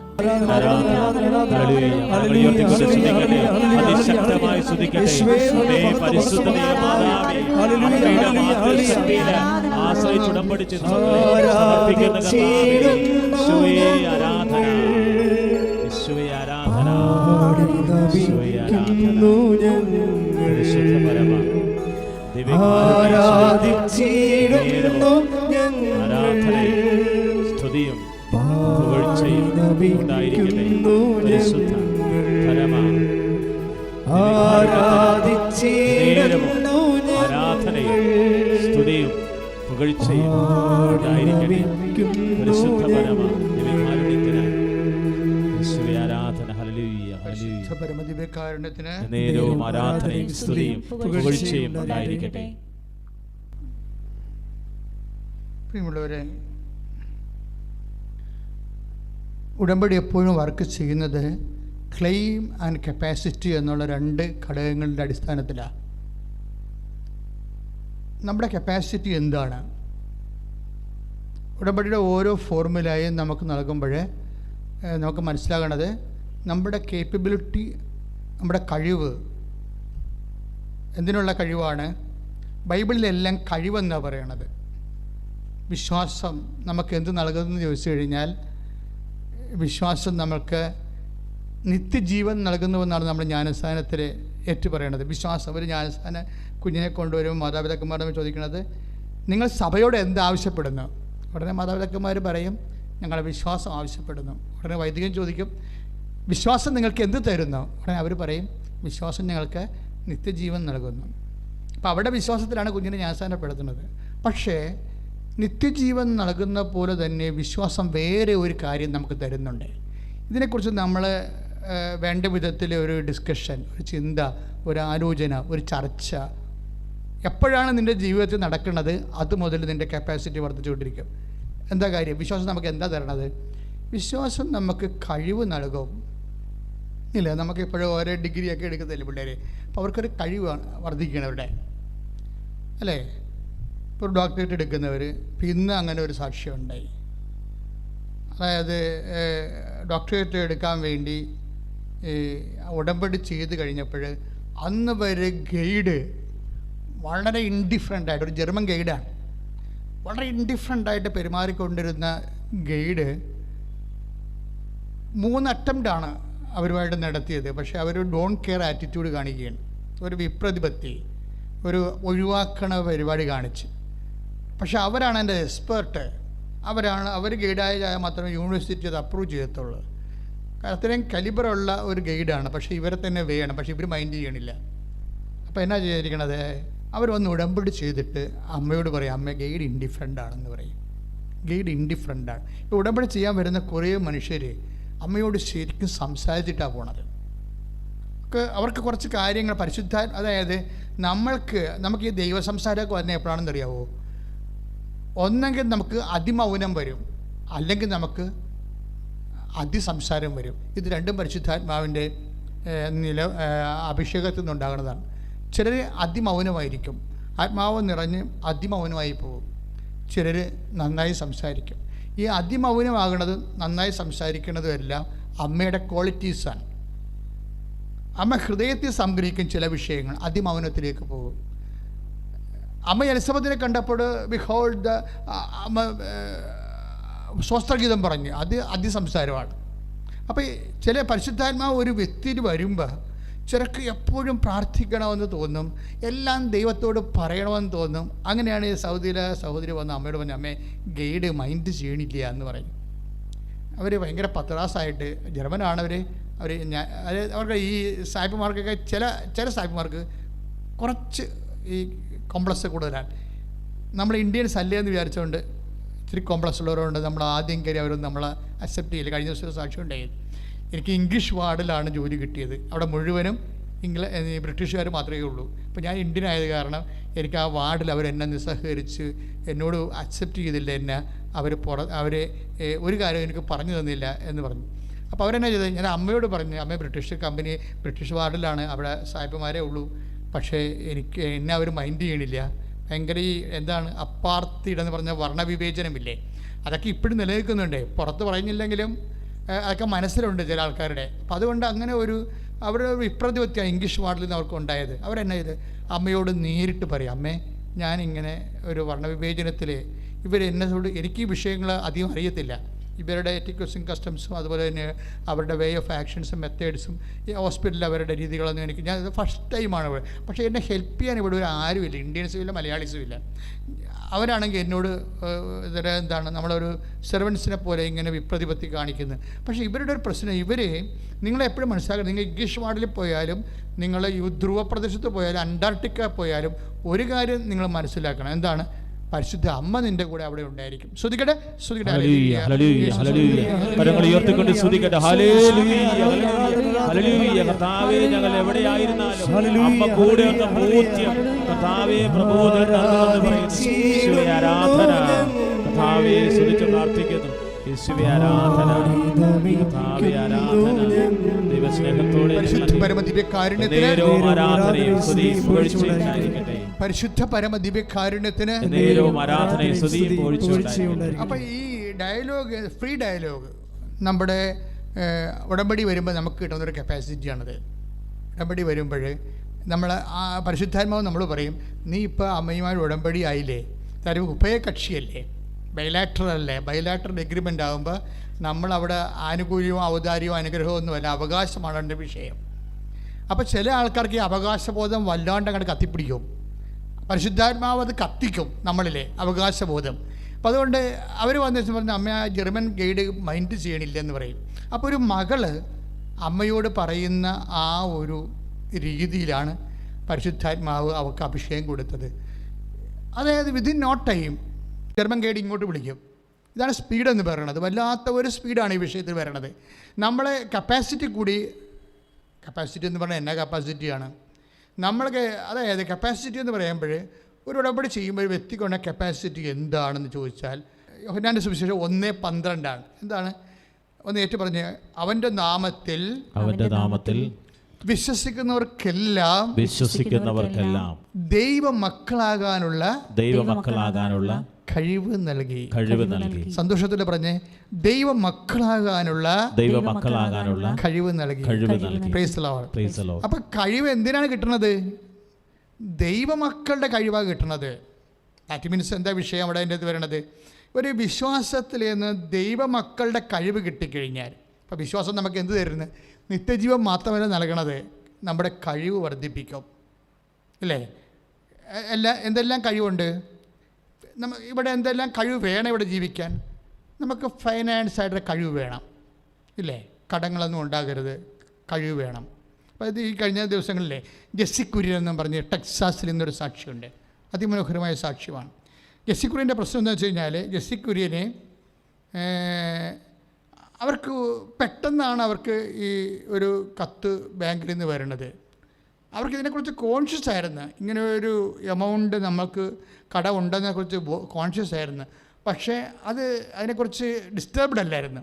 സ്തുതിയും പുകഴ്ചയും ഉണ്ടായിരിക്കട്ടെ. പരിശുദ്ധ പരമ ആരാധനയും സ്തുതിയും പുകഴ്ചയും ഉണ്ടായിരിക്കട്ടെ. പരിശുദ്ധ പരമ ദിവ്യകാരുണ്യത്തിനായി യേശുവേ ആരാധന. Hallelujah, hallelujah. പരമദിവ്യകാരുണ്യത്തിന് നേരവും ആരാധനയും സ്തുതിയും പുകഴ്ചയും ഉണ്ടായിരിക്കട്ടെ. പ്രിയമുള്ളവരെ, ഉടമ്പടി എപ്പോഴും വർക്ക് ചെയ്യുന്നത് ക്ലെയിം ആൻഡ് കപ്പാസിറ്റി എന്നുള്ള രണ്ട് ഘടകങ്ങളുടെ അടിസ്ഥാനത്തിലാണ്. നമ്മുടെ കപ്പാസിറ്റി എന്താണ്? ഉടമ്പടിയുടെ ഓരോ ഫോർമുലയും നമുക്ക് നൽകുമ്പോൾ നമുക്ക് മനസ്സിലാകണത് നമ്മുടെ കേപ്പബിലിറ്റി, നമ്മുടെ കഴിവ് എന്തിനുള്ള കഴിവാണ്? ബൈബിളിലെല്ലാം കഴിവെന്നാണ് പറയണത്. വിശ്വാസം നമുക്ക് എന്ത് നൽകുമെന്ന് ചോദിച്ചു കഴിഞ്ഞാൽ, വിശ്വാസം നമുക്ക് നിത്യജീവൻ നൽകുന്നുവെന്നാണ് നമ്മൾ ജ്ഞാനസ്ഥാനത്തിൽ ഏറ്റു പറയണത്. വിശ്വാസം, ഒരു ജ്ഞാനസ്ഥാന കുഞ്ഞിനെ കൊണ്ടുവരുമ്പോൾ മാതാപിതാക്കന്മാരോട് ചോദിക്കുന്നത്, നിങ്ങൾ സഭയോട് എന്താവശ്യപ്പെടുന്നു? ഉടനെ മാതാപിതാക്കന്മാർ പറയും, ഞങ്ങളുടെ വിശ്വാസം ആവശ്യപ്പെടുന്നു. ഉടനെ വൈദികൻ ചോദിക്കും, വിശ്വാസം നിങ്ങൾക്ക് എന്ത് തരുന്നു? ഉടനെ അവർ പറയും, വിശ്വാസം ഞങ്ങൾക്ക് നിത്യജീവൻ നൽകുന്നു. അപ്പോൾ അവിടെ വിശ്വാസത്തിലാണ് കുഞ്ഞിനെ ജ്ഞാനസ്ഥാനപ്പെടുത്തുന്നത്. പക്ഷേ നിത്യജീവൻ നൽകുന്ന പോലെ തന്നെ വിശ്വാസം വേറെ ഒരു കാര്യം നമുക്ക് തരുന്നുണ്ട്. ഇതിനെക്കുറിച്ച് നമ്മൾ വേണ്ട വിധത്തിൽ ഒരു ഡിസ്കഷൻ, ഒരു ചിന്ത, ഒരു ആലോചന, ഒരു ചർച്ച എപ്പോഴാണ് നിൻ്റെ ജീവിതത്തിൽ നടക്കുന്നത്, അതുമുതൽ നിൻ്റെ കപ്പാസിറ്റി വർദ്ധിച്ചുകൊണ്ടിരിക്കും. എന്താ കാര്യം? വിശ്വാസം നമുക്ക് എന്താ തരണത്? വിശ്വാസം നമുക്ക് കഴിവ് നൽകും. ഇല്ല, നമുക്കിപ്പോഴും ഓരോ ഡിഗ്രിയൊക്കെ എടുക്കത്തില്ലേ പിള്ളേർ, അപ്പോൾ അവർക്കൊരു കഴിവ് വർദ്ധിക്കണം അവരുടെ, അല്ലേ? ഇപ്പോൾ ഡോക്ടറേറ്റ് എടുക്കുന്നവർ, ഇന്ന് അങ്ങനെ ഒരു സാക്ഷ്യം ഉണ്ടായി. അതായത് ഡോക്ടറേറ്റ് എടുക്കാൻ വേണ്ടി ഉടമ്പടി ചെയ്ത് കഴിഞ്ഞപ്പോൾ അന്ന് വരെ ഗൈഡ് വളരെ ഇൻഡിഫറൻ്റായിട്ട്, ഒരു ജർമ്മൻ ഗൈഡാണ്, വളരെ ഇൻഡിഫറൻ്റായിട്ട് പെരുമാറിക്കൊണ്ടിരുന്ന ഗൈഡ് 3 അറ്റംപ്റ്റാണ് അവരുമായിട്ട് നടത്തിയത്. പക്ഷേ അവർ ഡോണ്ട് കെയർ ആറ്റിറ്റ്യൂഡ് കാണിക്കുകയാണ്, ഒരു വിപ്രതിപത്തി, ഒരു ഒഴിവാക്കണ പരിപാടി കാണിച്ച്. പക്ഷെ അവരാണ് എൻ്റെ എക്സ്പേർട്ട്, അവർ ഗൈഡായാൽ മാത്രമേ യൂണിവേഴ്സിറ്റി അത് അപ്രൂവ് ചെയ്യത്തുള്ളൂ. അത്രയും കലിബറുള്ള ഒരു ഗൈഡാണ്, പക്ഷേ ഇവരെ തന്നെ വേണം, പക്ഷേ ഇവർ മൈൻഡ് ചെയ്യണില്ല. അപ്പോൾ എന്നാ ചെയ്തിരിക്കണത്? അവർ വന്ന് ഉടമ്പടി ചെയ്തിട്ട് അമ്മയോട് പറയും, അമ്മ ഗൈഡ് ഇൻഡിഫറൻ്റ് ആണെന്ന് പറയും. ഗൈഡ് ഇൻഡിഫറൻ്റ് ആണ്. ഇപ്പോൾ ഉടമ്പടി ചെയ്യാൻ വരുന്ന കുറേ മനുഷ്യർ അമ്മയോട് ശരിക്കും സംസാരിച്ചിട്ടാണ് പോണത്. അവർക്ക് കുറച്ച് കാര്യങ്ങൾ അതായത് നമുക്ക് ഈ ദൈവ സംസാരമൊക്കെ വരുന്ന എപ്പോഴാണെന്ന് അറിയാവോ? ഒന്നെങ്കിൽ നമുക്ക് അതിമൗനം വരും, അല്ലെങ്കിൽ നമുക്ക് അതിസംസാരം വരും. ഇത് രണ്ടും പരിശുദ്ധാത്മാവിൻ്റെ അഭിഷേകത്തിൽ നിന്നുണ്ടാകുന്നതാണ്. ചിലർ അതിമൗനമായിരിക്കും, ആത്മാവ് നിറഞ്ഞ് അതിമൗനമായി പോകും. ചിലർ നന്നായി സംസാരിക്കും. ഈ അതിമൗനമാകുന്നതും നന്നായി സംസാരിക്കുന്നതും എല്ലാം അമ്മയുടെ ക്വാളിറ്റീസാണ്. അമ്മ ഹൃദയത്തിൽ സംഗ്രഹിക്കും ചില വിഷയങ്ങൾ, അതിമൗനത്തിലേക്ക് പോകും. അമ്മ എലിസബത്തിനെ കണ്ടപ്പോൾ ബിഹോൾഡ് അമ്മ സ്വസ്ത്രഗീതം പറഞ്ഞ്, അത് അതിസംസാരമാണ്. അപ്പോൾ ചില പരിശുദ്ധാത്മാവ് ഒരു വ്യക്തിയിൽ വരുമ്പോൾ ചിലർക്ക് എപ്പോഴും പ്രാർത്ഥിക്കണമെന്ന് തോന്നും, എല്ലാം ദൈവത്തോട് പറയണമെന്ന് തോന്നും. അങ്ങനെയാണ് ഈ സഹോദരി വന്ന് അമ്മയോട് പറഞ്ഞ്, അമ്മേ ഗൈഡ് മൈൻഡ് ചെയ്യണില്ല എന്ന് പറയും. അവർ ഭയങ്കര പത്രാസായിട്ട്, ജർമ്മനാണ് അവർക്ക് ഈ സായിപ്പുമാർക്കൊക്കെ ചില സായിപ്പുമാർക്ക് കുറച്ച് ഈ കോംപ്ലക്സ് കൂടുതലാണ്. നമ്മൾ ഇന്ത്യൻസ് അല്ലേ എന്ന് വിചാരിച്ചുകൊണ്ട് ഇത്തിരി കോംപ്ലക്സ് ഉള്ളവരുണ്ട്. നമ്മൾ ആദ്യം കയറി അവരൊന്നും നമ്മളെ അക്സെപ്റ്റ് ചെയ്യില്ല. കഴിഞ്ഞ ദിവസം സാക്ഷ്യം ഉണ്ടായി, എനിക്ക് ഇംഗ്ലീഷ് വാർഡിലാണ് ജോലി കിട്ടിയത്. അവിടെ മുഴുവനും ബ്രിട്ടീഷുകാർ മാത്രമേ ഉള്ളൂ. അപ്പോൾ ഞാൻ ഇന്ത്യൻ ആയത് കാരണം എനിക്ക് ആ വാർഡിൽ അവരെന്നെ നിസ്സഹകരിച്ച് എന്നോട് അക്സെപ്റ്റ് ചെയ്തില്ല. എന്നെ അവർ ഒരു കാര്യം എനിക്ക് പറഞ്ഞു തന്നില്ല എന്ന് പറഞ്ഞു. അപ്പോൾ അവരെന്നാ ചെയ്തത്? ഞാൻ അമ്മയോട് പറഞ്ഞു, അമ്മ ബ്രിട്ടീഷ് വാർഡിലാണ്, അവിടെ സായിപ്പന്മാരേ ഉള്ളൂ, പക്ഷേ എന്നെ അവർ മൈൻഡ് ചെയ്യണില്ല. ഭയങ്കര ഈ അപ്പാർത്തിഡ് എന്ന് പറഞ്ഞ വർണ്ണവിവേചനമില്ലേ, അതൊക്കെ ഇപ്പോഴും നിലനിൽക്കുന്നുണ്ട്. പുറത്ത് പറയുന്നില്ലെങ്കിലും അതൊക്കെ മനസ്സിലുണ്ട് ചില ആൾക്കാരുടെ. അപ്പോൾ അതുകൊണ്ട് അങ്ങനെ അവരുടെ വിപ്രതിപത്തിയാണ് ഇംഗ്ലീഷ് വാർഡിൽ നിന്ന് അവർക്ക് ഉണ്ടായത്. അവരെന്നാ ചെയ്ത് അമ്മയോട് നേരിട്ട് പറയും, അമ്മേ ഞാനിങ്ങനെ ഒരു വർണ്ണവിവേചനത്തിൽ ഇവരെന്നോട്, എനിക്ക് ഈ വിഷയങ്ങൾ അധികം അറിയത്തില്ല, ഇവരുടെ എറ്റിക്വസും കസ്റ്റംസും അതുപോലെ തന്നെ അവരുടെ വേ ഓഫ് ആക്ഷൻസും മെത്തേഡ്സും ഈ ഹോസ്പിറ്റലിൽ അവരുടെ രീതികളൊന്നും ഞാൻ ഫസ്റ്റ് ടൈമാണ് ഇവിടെ. പക്ഷേ എന്നെ ഹെൽപ്പ് ചെയ്യാൻ ഇവിടെ ആരുമില്ല, ഇന്ത്യൻസും ഇല്ല, മലയാളീസും ഇല്ല. അവരാണെങ്കിൽ എന്നോട് നമ്മളൊരു സെർവൻസിനെ പോലെ ഇങ്ങനെ വിപ്രതിപത്തി കാണിക്കുന്നത്. പക്ഷേ ഇവരുടെ ഒരു പ്രശ്നം, നിങ്ങളെപ്പോഴും മനസ്സിലാക്കണം, നിങ്ങൾ ഇംഗ്ലീഷ് വാർഡിൽ പോയാലും, നിങ്ങൾ ധ്രുവ പ്രദേശത്ത് പോയാലും, അന്റാർട്ടിക്ക പോയാലും ഒരു കാര്യം നിങ്ങൾ മനസ്സിലാക്കണം. എന്താണ്? പരിശുദ്ധ അമ്മ നിന്റെ കൂടെ അവിടെ ഉണ്ടായിരിക്കും. ശ്രദ്ധിക്കട്ടെ, കരങ്ങൾ ഉയർത്തിക്കൊണ്ട് ശ്രദ്ധിക്കട്ടെ. കർത്താവേ, ഞങ്ങൾ എവിടെയായിരുന്നാലും അമ്മ കൂടെ ഒന്ന് ബോധ്യം. കർത്താവേ, പ്രബോധനം ആരാധന കർത്താവേ ശ്രദ്ധിച്ച് പ്രാർത്ഥിക്കുന്നു. യേശുവേ ആരാധന, കർത്താവേ ആരാധന. ദൈവസ്നേഹത്തോടെ പരിശുദ്ധ പരമദിവ്യകാരുണ്യത്തിന് നേരവും ആരാധനയും സ്തുതിയും പുകഴ്ചയും ഉണ്ടായിരിക്കട്ടെ. പരിശുദ്ധ പരമദിവ്യകാരുണ്യത്തിന് നേരവും ആരാധനയും സ്തുതിയും പുകഴ്ചയും ഉണ്ടായിരിക്കട്ടെ. അപ്പം ഈ ഡയലോഗ്, ഫ്രീ ഡയലോഗ് നമ്മുടെ ഉടമ്പടി വരുമ്പോൾ നമുക്ക് കിട്ടുന്നൊരു കപ്പാസിറ്റിയാണത്. ഉടമ്പടി വരുമ്പോൾ നമ്മൾ ആ പരിശുദ്ധാത്മാവ് നമ്മൾ പറയും, നീ ഇപ്പോൾ അമ്മയുമായി ഉടമ്പടി ആയില്ലേ, തരം ഉഭയകക്ഷിയല്ലേ, ബൈലാറ്ററൽ എഗ്രിമെൻ്റ് ആകുമ്പോൾ നമ്മളവിടെ ആനുകൂല്യവും ഔദാര്യവും അനുഗ്രഹവും ഒന്നുമല്ല, അവകാശമാണ് എൻ്റെ വിഷയം. അപ്പോൾ ചില ആൾക്കാർക്ക് ഈ അവകാശബോധം വല്ലാണ്ട് അങ്ങോട്ട് കത്തിപ്പിടിക്കും. പരിശുദ്ധാത്മാവ് അത് കത്തിക്കും നമ്മളിലെ അവകാശബോധം. അപ്പോൾ അതുകൊണ്ട് അവർ വന്നിട്ട് പറഞ്ഞ അമ്മ ആ ജർമ്മൻ ഗൈഡ് മൈൻഡ് ചെയ്യണില്ലെന്ന് പറയും. അപ്പോൾ ഒരു മകള് അമ്മയോട് പറയുന്ന ആ ഒരു രീതിയിലാണ് പരിശുദ്ധാത്മാവ് അവർക്ക് അഭിഷേകം കൊടുത്തത്. അതായത് within no time German guide ഇങ്ങോട്ട് വിളിക്കും. ഇതാണ് സ്പീഡെന്ന് പറയുന്നത്. വല്ലാത്ത ഒരു സ്പീഡാണ് ഈ വിഷയത്തിൽ വരണത്. നമ്മളെ കപ്പാസിറ്റി കൂടി, കപ്പാസിറ്റി എന്ന് പറഞ്ഞാൽ എന്നാ കപ്പാസിറ്റിയാണ് നമ്മൾക്ക്. അതായത് കപ്പാസിറ്റി എന്ന് പറയുമ്പോൾ ഒരു ഉടമ്പടി ചെയ്യുമ്പോൾ ഒരു വ്യക്തിക്കുള്ള കപ്പാസിറ്റി എന്താണെന്ന് ചോദിച്ചാൽ യോഹന്നാന്റെ സുവിശേഷം 1:12 എന്താണ്? ഒന്ന് ഏറ്റു പറഞ്ഞ്, അവൻ്റെ നാമത്തിൽ വിശ്വസിക്കുന്നവർക്കെല്ലാം ദൈവമക്കളാകാനുള്ള കഴിവ് നൽകി. സന്തോഷത്തോടെ പറഞ്ഞേ, ദൈവമക്കളാകാനുള്ള കഴിവ് നൽകി. Praise the Lord. അപ്പൊ കഴിവ് എന്തിനാണ് കിട്ടുന്നത്? ദൈവമക്കളുടെ കഴിവാണ് കിട്ടുന്നത്. ദാറ്റ് മീൻസ് എന്താ വിഷയം അവിടെ എൻ്റെ ഇത് വരണത്? ഒരു വിശ്വാസത്തിൽ നിന്ന് ദൈവമക്കളുടെ കഴിവ് കിട്ടിക്കഴിഞ്ഞാൽ, അപ്പോൾ വിശ്വാസം നമുക്ക് എന്ത് തരുന്നത്? നിത്യജീവൻ മാത്രമല്ല നൽകണത്, നമ്മുടെ കഴിവ് വർദ്ധിപ്പിക്കും അല്ലേ? എന്തെല്ലാം കഴിവുണ്ട് ഇവിടെ? എന്തെല്ലാം കഴിവ് വേണം ഇവിടെ ജീവിക്കാൻ? നമുക്ക് ഫൈനാൻസായിട്ട് കഴിവ് വേണം ഇല്ലേ? കടങ്ങളൊന്നും ഉണ്ടാകരുത്, കഴിവ് വേണം. അപ്പോൾ ഇത് ഈ കഴിഞ്ഞ ദിവസങ്ങളിലെ ജെസ്സി കുര്യൻ എന്നും പറഞ്ഞ് ടെക്സാസിൽ നിന്നൊരു സാക്ഷിയുണ്ട്. അതിമനോഹരമായ സാക്ഷ്യമാണ്. ജെസ്സി കുര്യൻ്റെ പ്രശ്നം എന്താ വെച്ച് കഴിഞ്ഞാൽ, ജെസ്സി കുര്യനെ അവർക്ക് പെട്ടെന്നാണ് അവർക്ക് ഈ ഒരു കത്ത് ബാങ്കിൽ നിന്ന് വരണത്. അവർക്ക് ഇതിനെക്കുറിച്ച് കോൺഷ്യസ് ആയിരുന്നു, ഇങ്ങനെ ഒരു എമൗണ്ട് നമുക്ക് കടമുണ്ടെന്നതിനെക്കുറിച്ച് കോൺഷ്യസ് ആയിരുന്നു. പക്ഷേ അതിനെക്കുറിച്ച് ഡിസ്റ്റർബ്ഡ് അല്ലായിരുന്നു.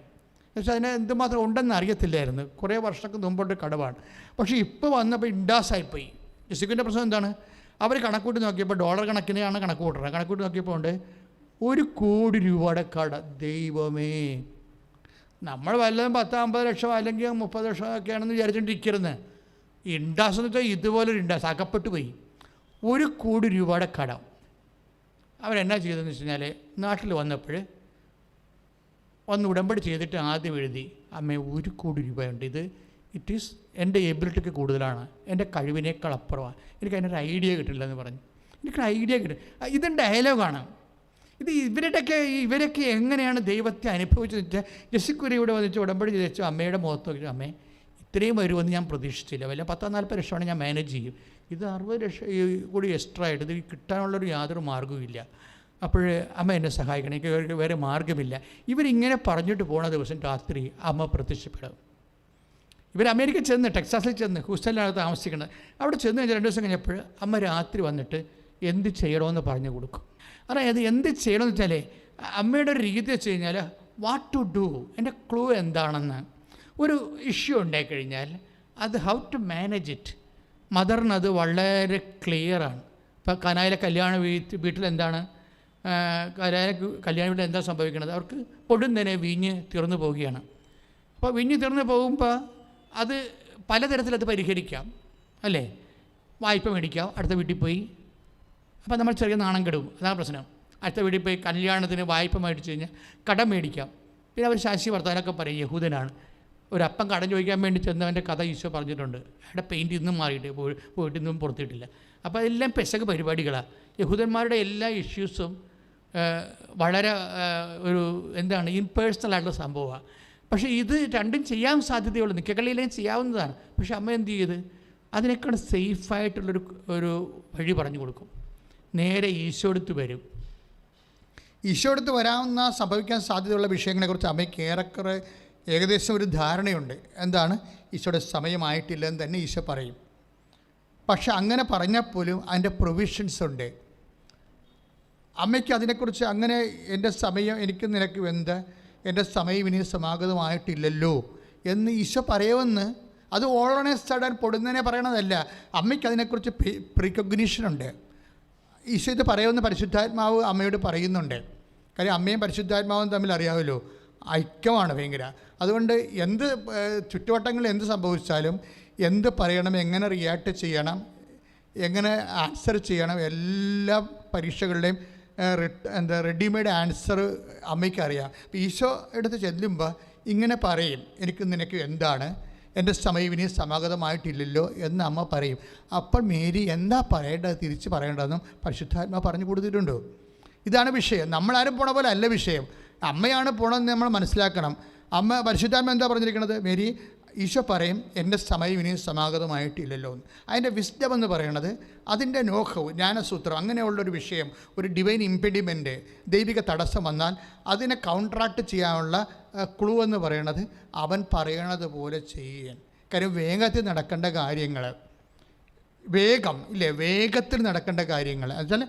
പക്ഷേ അതിനെ എന്തുമാത്രം ഉണ്ടെന്ന് അറിയത്തില്ലായിരുന്നു. കുറേ വർഷങ്ങൾക്ക് മുമ്പോട്ട് കടവാണ്. പക്ഷേ ഇപ്പോൾ വന്നപ്പോൾ ഇൻഡാസായിപ്പോയി. ജെസ്സിക്കുവിൻ്റെ പ്രശ്നം എന്താണ്? അവർ കണക്കൂട്ടി നോക്കിയപ്പോൾ ഡോളർ കണക്കിനെയാണ് കണക്ക് കൂട്ടുന്നത്. കണക്കൂട്ടി നോക്കിയപ്പോൾ ഉണ്ട് 1 കോടി രൂപയുടെ കട. ദൈവമേ, നമ്മൾ വല്ലതും 10-50 ലക്ഷം അല്ലെങ്കിൽ 30 ലക്ഷം ഒക്കെയാണെന്ന് വിചാരിച്ചുകൊണ്ടിരിക്കരുത്. ഇൻഡാസ് എന്ന് വെച്ചാൽ ഇതുപോലൊരു ഇൻഡാസ് അകപ്പെട്ടു പോയി. 1 കോടി രൂപയുടെ കടം. അവരെന്നാ ചെയ്തതെന്ന് വെച്ച് കഴിഞ്ഞാൽ, നാട്ടിൽ വന്നപ്പോൾ ഒന്ന് ഉടമ്പടി ചെയ്തിട്ട് ആദ്യം എഴുതി, അമ്മേ 1 കോടി രൂപയുണ്ട്, ഇറ്റ് ഈസ് എൻ്റെ എബിലിറ്റിക്ക് കൂടുതലാണ്, എൻ്റെ കഴിവിനേക്കാൾ അപ്പുറമാണ്, എനിക്ക് അതിനൊരു ഐഡിയ കിട്ടില്ല എന്ന് പറഞ്ഞു. എനിക്കൊരു ഐഡിയ കിട്ടും. ഇത് ഡയലോഗാണ്. ഇത് ഇവരൊക്കെ എങ്ങനെയാണ് ദൈവത്തെ അനുഭവിച്ചതെന്ന് വെച്ചാൽ, ജെസ്സിക്കുരി ഇവിടെ വന്നിട്ട് ഉടമ്പടി ചെയ്തു അമ്മയുടെ മുഖത്ത് നോക്കി, അമ്മേ ഇത്രയും വരുമെന്ന് ഞാൻ പ്രതീക്ഷിച്ചില്ല, വല്ല 10-40 ലക്ഷമാണ് ഞാൻ മാനേജ് ചെയ്യും, ഇത് 60 ലക്ഷം കൂടി എക്സ്ട്രാ ആയിട്ട് ഇത് കിട്ടാനുള്ളൊരു യാതൊരു മാർഗ്ഗവുമില്ല. അപ്പോൾ അമ്മ എന്നെ സഹായിക്കണം, എനിക്ക് വേറെ മാർഗ്ഗമില്ല. ഇവരിങ്ങനെ പറഞ്ഞിട്ട് പോണ ദിവസം രാത്രി അമ്മ പ്രത്യക്ഷപ്പെടും. ഇവർ അമേരിക്ക ചെന്ന്, ടെക്സാസിൽ ചെന്ന്, ഹൂസ്റ്റണിലാണ് താമസിക്കുന്നത്. അവിടെ ചെന്ന് കഴിഞ്ഞാൽ 2 ദിവസം കഴിഞ്ഞപ്പോൾ അമ്മ രാത്രി വന്നിട്ട് എന്ത് ചെയ്യണമെന്ന് പറഞ്ഞു കൊടുക്കും. അതായത് എന്ത് ചെയ്യണമെന്ന് വെച്ചാൽ അമ്മയുടെ ഒരു രീതി വെച്ച് കഴിഞ്ഞാൽ വാട്ട് ടു ഡു, എൻ്റെ ക്ലൂ എന്താണെന്ന്. ഒരു ഇഷ്യൂ ഉണ്ടായിക്കഴിഞ്ഞാൽ അത് ഹൗ ടു മാനേജ് ഇറ്റ്. മദറിനത് വളരെ ക്ലിയറാണ്. ഇപ്പോൾ കനായിലെ കല്യാണ വീട്ടിൽ എന്താണ്, കല്യാണ വീട്ടിൽ എന്താ സംഭവിക്കുന്നത്? അവർക്ക് പൊടുന്നതിനെ വീഞ്ഞ് തീർന്നു പോവുകയാണ്. അപ്പോൾ വീഞ്ഞ് തീർന്നു പോകുമ്പോൾ അത് പലതരത്തിലത് പരിഹരിക്കാം അല്ലേ? വായ്പ മേടിക്കാം, അടുത്ത വീട്ടിൽ പോയി. അപ്പോൾ നമ്മൾ ചെറിയ നാണം കെടും, അതാണ് പ്രശ്നം. അടുത്ത വീട്ടിൽ പോയി കല്യാണത്തിന് വായ്പ മേടിച്ച് കഴിഞ്ഞാൽ കടം മേടിക്കാം. പിന്നെ അവർ ശാശി വർത്താനൊക്കെ പറയും യഹൂദനാണ്. ഒരു അപ്പം കടം ചോദിക്കാൻ വേണ്ടി ചെന്നവൻ്റെ കഥ ഈശോ പറഞ്ഞിട്ടുണ്ട്. അയാളുടെ പെയിൻറ്റ് ഇന്നും മാറിയിട്ട് പോയിട്ട് ഇന്നും പുറത്തിട്ടില്ല. അപ്പോൾ അതെല്ലാം പെസക് പരിപാടികളാണ്. യഹൂദന്മാരുടെ എല്ലാ ഇഷ്യൂസും വളരെ ഒരു എന്താണ് ഇംപേഴ്സണലായിട്ടുള്ള സംഭവമാണ്. പക്ഷേ ഇത് രണ്ടും ചെയ്യാൻ സാധ്യതയുള്ളൂ, നിക്കക്കള്ളിയിലേയും ചെയ്യാവുന്നതാണ്. പക്ഷേ അമ്മ എന്ത് ചെയ്ത് അതിനേക്കാൾ സേഫായിട്ടുള്ളൊരു വഴി പറഞ്ഞു കൊടുക്കും. നേരെ ഈശോടുത്ത് വരും. ഈശോടുത്ത് വരാവുന്ന സംഭവിക്കാൻ സാധ്യതയുള്ള വിഷയങ്ങളെക്കുറിച്ച് അമ്മയ്ക്ക് ഏറെക്കുറെ ഏകദേശം ഒരു ധാരണയുണ്ട്. എന്താണ്? ഈശോയുടെ സമയമായിട്ടില്ലെന്ന് തന്നെ ഈശോ പറയും. പക്ഷെ അങ്ങനെ പറഞ്ഞാൽ പോലും അതിൻ്റെ പ്രൊവിഷൻസ് ഉണ്ട്. അമ്മയ്ക്ക് അതിനെക്കുറിച്ച് അങ്ങനെ എൻ്റെ സമയം എനിക്ക് നിനക്ക് എന്ത്, എൻ്റെ സമയം ഇനി സമാഗതമായിട്ടില്ലല്ലോ എന്ന് ഈശോ പറയുമെന്ന്, അത് ഓളോണെ സഡൻ പൊടുന്നതിനെ പറയണതല്ല. അമ്മയ്ക്ക് അതിനെക്കുറിച്ച് പ്രീകോഗ്നിഷനുണ്ട്. ഈശോ ഇത് പറയുമെന്ന് പരിശുദ്ധാത്മാവ് അമ്മയോട് പറയുന്നുണ്ട്. കാര്യം അമ്മയും പരിശുദ്ധാത്മാവും തമ്മിൽ അറിയാമല്ലോ, ഐക്യമാണ് ഭയങ്കര. അതുകൊണ്ട് എന്ത് ചുറ്റുവട്ടങ്ങളിൽ എന്ത് സംഭവിച്ചാലും എന്ത് പറയണം, എങ്ങനെ റിയാക്ട് ചെയ്യണം, എങ്ങനെ ആൻസർ ചെയ്യണം, എല്ലാ പരീക്ഷകളുടെയും റെഡിമെയ്ഡ് ആൻസർ അമ്മയ്ക്ക് അറിയാം. അപ്പോൾ ഈശോ എടുത്ത് ചെല്ലുമ്പോൾ ഇങ്ങനെ പറയും, എനിക്ക് നിനക്ക് എന്താണ്, എൻ്റെ സമയം ഇനി സമാഗതമായിട്ടില്ലല്ലോ എന്ന് അമ്മ പറയും. അപ്പോൾ മേരി എന്താ പറയേണ്ടത്, തിരിച്ച് പറയേണ്ടതെന്നും പരിശുദ്ധാത്മാ പറഞ്ഞു കൊടുത്തിട്ടുണ്ടോ. ഇതാണ് വിഷയം. നമ്മളാരും പോണ പോലെ അല്ല വിഷയം, അമ്മയാണ് പോണമെന്ന് നമ്മൾ മനസ്സിലാക്കണം. അമ്മ പരിശുദ്ധാത്മ എന്താ പറഞ്ഞിരിക്കുന്നത്, മേരി ഈശോ പറയും എൻ്റെ സമയം ഇനിയും സമാഗതമായിട്ടില്ലല്ലോ എന്ന്. അതിൻ്റെ വിസ്ഡം എന്ന് പറയുന്നത്, അതിൻ്റെ നോഹവ്, ജ്ഞാനസൂത്രം, അങ്ങനെയുള്ളൊരു വിഷയം, ഒരു ഡിവൈൻ ഇംപെഡിമെൻറ്റ്, ദൈവിക തടസ്സം വന്നാൽ അതിനെ കൗൺട്രാക്ട് ചെയ്യാനുള്ള ക്ലൂ എന്ന് പറയുന്നത് അവൻ പറയണത് പോലെ ചെയ്യാൻ. കാര്യം വേഗത്തിൽ നടക്കേണ്ട കാര്യങ്ങൾ, വേഗത്തിൽ നടക്കേണ്ട കാര്യങ്ങൾ എന്നുവെച്ചാൽ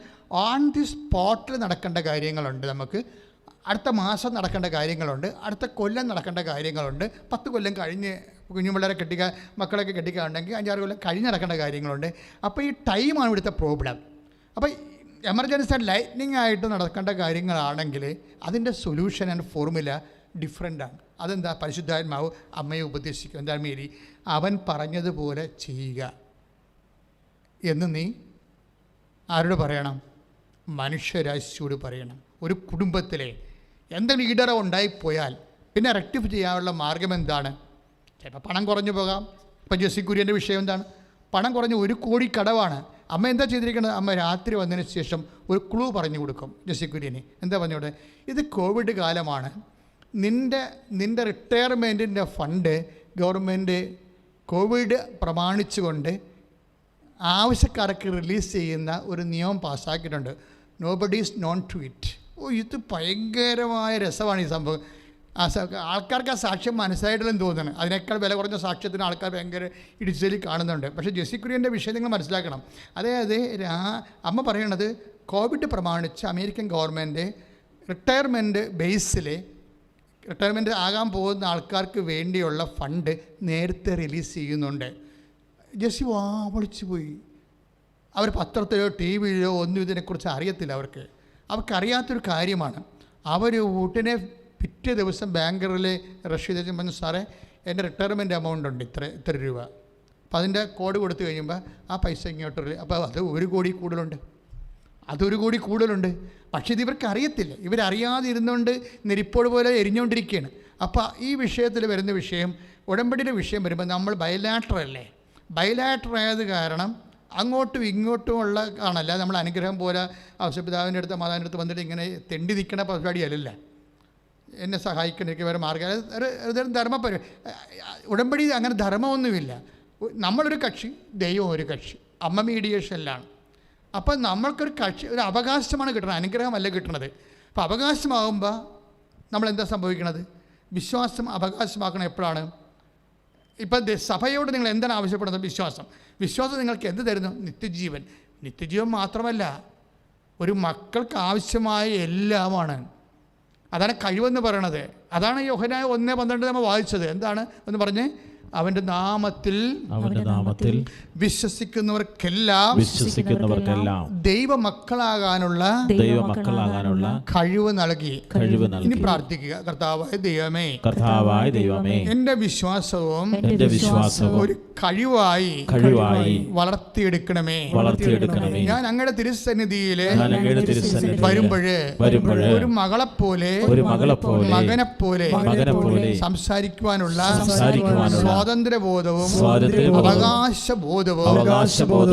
ഓൺ ദി സ്പോട്ടിൽ നടക്കേണ്ട കാര്യങ്ങളുണ്ട്. നമുക്ക് അടുത്ത മാസം നടക്കേണ്ട കാര്യങ്ങളുണ്ട്, അടുത്ത കൊല്ലം നടക്കേണ്ട കാര്യങ്ങളുണ്ട്, 10 കൊല്ലം കഴിഞ്ഞ് കുഞ്ഞുപിള്ളേരെ മക്കളൊക്കെ കെട്ടിക്കാനുണ്ടെങ്കിൽ 5-6 കൊല്ലം കഴിഞ്ഞ് നടക്കേണ്ട കാര്യങ്ങളുണ്ട്. അപ്പോൾ ഈ ടൈമാണ് ഇവിടുത്തെ പ്രോബ്ലം. അപ്പോൾ എമർജൻസി ആൻഡ് ലൈറ്റ്നിങ് ആയിട്ട് നടക്കേണ്ട കാര്യങ്ങളാണെങ്കിൽ അതിൻ്റെ സൊല്യൂഷൻ ആൻഡ് ഫോർമുല ഡിഫറെൻ്റാണ്. അതെന്താ, പരിശുദ്ധാത്മാവ് അമ്മയെ ഉപദേശിക്കും. എന്താ മേരി, അവൻ പറഞ്ഞതുപോലെ ചെയ്യുക എന്ന് നീ ആരോട് പറയണം, മനുഷ്യരാശിയോട് പറയണം. ഒരു കുടുംബത്തിലെ എന്തെങ്കിലും ഈടറവ് ഉണ്ടായിപ്പോയാൽ പിന്നെ റെക്ടിഫൈ ചെയ്യാനുള്ള മാർഗം എന്താണ്? ചിലപ്പോൾ പണം കുറഞ്ഞു പോകാം. ഇപ്പം ജെസ്സി കുര്യൻ്റെ വിഷയം എന്താണ്, പണം കുറഞ്ഞ് 1 കോടി കടവാണ്. അമ്മ എന്താ ചെയ്തിരിക്കുന്നത്, അമ്മ രാത്രി വന്നതിന് ശേഷം ഒരു ക്ലൂ പറഞ്ഞു കൊടുക്കും ജെസ്സി കുര്യന്. എന്താ പറഞ്ഞോടെ, ഇത് കോവിഡ് കാലമാണ്, നിൻ്റെ റിട്ടയർമെൻറ്റിൻ്റെ ഫണ്ട് ഗവൺമെൻറ് കോവിഡ് പ്രമാണിച്ചുകൊണ്ട് ആവശ്യക്കാർക്ക് റിലീസ് ചെയ്യുന്ന ഒരു നിയമം പാസ്സാക്കിയിട്ടുണ്ട്. Nobody is known to it. ഇത് ഭയങ്കരമായ രസമാണ് ഈ സംഭവം. ആൾക്കാർക്ക് ആ സാക്ഷ്യം മനസ്സിലായിട്ടില്ലെന്ന് തോന്നുന്നു. അതിനേക്കാൾ വില കുറഞ്ഞ സാക്ഷ്യത്തിന് ആൾക്കാർ ഭയങ്കര ഇടിച്ചലി കാണുന്നുണ്ട്. പക്ഷേ ജെസ്സി കുര്യൻ്റെ വിഷയം നിങ്ങൾ മനസ്സിലാക്കണം. അതായത് അമ്മ പറയണത്, കോവിഡ് പ്രമാണിച്ച് അമേരിക്കൻ ഗവൺമെൻറ് റിട്ടയർമെൻറ്റ് ബേസിൽ റിട്ടയർമെൻറ്റ് ആകാൻ പോകുന്ന ആൾക്കാർക്ക് വേണ്ടിയുള്ള ഫണ്ട് നേരത്തെ റിലീസ് ചെയ്യുന്നുണ്ട്. ജെസ്സി വിളിച്ചു പോയി. അവർ പത്രത്തിലോ ടി വിയിലോ ഒന്നും ഇതിനെക്കുറിച്ച് അറിയത്തില്ല. അവർക്കറിയാത്തൊരു കാര്യമാണ്. അവർ വീട്ടിനെ പിറ്റേ ദിവസം ബാങ്കറിൽ റഷീദ് പറഞ്ഞു, സാറേ എൻ്റെ റിട്ടയർമെൻറ്റ് എമൗണ്ട് ഉണ്ട് ഇത്ര രൂപ. അപ്പോൾ അതിൻ്റെ കോഡ് കൊടുത്തു കഴിയുമ്പോൾ ആ പൈസ ഇങ്ങോട്ട്, അപ്പോൾ അത് 1 കോടി കൂടുതലുണ്ട്, അതൊരു കോടി കൂടുതലുണ്ട്. പക്ഷേ ഇത് ഇവർക്ക് അറിയത്തില്ല. ഇവരറിയാതെ ഇരുന്നുകൊണ്ട് നെരിപ്പോട് പോലെ എരിഞ്ഞുകൊണ്ടിരിക്കുകയാണ്. അപ്പോൾ ഈ വിഷയത്തിൽ വരുന്ന വിഷയം, ഉടമ്പടിയുടെ വിഷയം വരുമ്പോൾ നമ്മൾ ബയലാറ്ററല്ലേ, ബയലാറ്റർ ആയത് കാരണം അങ്ങോട്ടും ഇങ്ങോട്ടും ഉള്ള കാണല്ല. നമ്മൾ അനുഗ്രഹം പോലെ ഔഷപിതാവിൻ്റെ അടുത്ത് മാതാവിൻ്റെ അടുത്ത് വന്നിട്ട് ഇങ്ങനെ തെണ്ടി നിൽക്കണ പരിപാടിയല്ല. എന്നെ സഹായിക്കണമെങ്കിൽ വേറെ മാർഗ്ഗം, ഒരു ധർമ്മ ഉടമ്പടി അങ്ങനെ ധർമ്മമൊന്നുമില്ല. നമ്മളൊരു കക്ഷി, ദൈവം ഒരു കക്ഷി, അമ്മ മീഡിയേഷനിലാണ്. അപ്പം നമ്മൾക്കൊരു കക്ഷി, ഒരു അവകാശമാണ് കിട്ടുന്നത്, അനുഗ്രഹമല്ല കിട്ടുന്നത്. അപ്പോൾ അവകാശമാകുമ്പോൾ നമ്മളെന്താ സംഭവിക്കണത്, വിശ്വാസം അവകാശമാക്കണം. എപ്പോഴാണ്? ഇപ്പം സഭയോട് നിങ്ങൾ എന്താണ് ആവശ്യപ്പെടുന്നത്? വിശ്വാസം നിങ്ങൾക്ക് എന്ത് തരുന്നു? നിത്യജീവൻ മാത്രമല്ല, ഒരു മക്കൾക്ക് ആവശ്യമായ എല്ലാമാണ്. അതാണ് കഴിവെന്ന് പറയണത്. അതാണ് യോഹന്നാൻ 1:12 നമ്മൾ വായിച്ചത്. എന്താണ് എന്ന് പറഞ്ഞ്, അവന്റെ നാമത്തിൽ വിശ്വസിക്കുന്നവർക്കെല്ലാം ദൈവമക്കളാകാനുള്ള കഴിവ് നൽകി. ഇനി പ്രാർത്ഥിക്കുക, കർത്താവായ ദൈവമേ, എന്റെ വിശ്വാസവും ഒരു കഴിവായി വളർത്തിയെടുക്കണമേ. ഞാൻ അങ്ങയുടെ തിരുസന്നിധിയില് വരുമ്പോഴേ ഒരു മകളെപ്പോലെ മകനെപ്പോലെ സംസാരിക്കുവാനുള്ള സ്വാതന്ത്ര്യബോധവും അവകാശബോധവും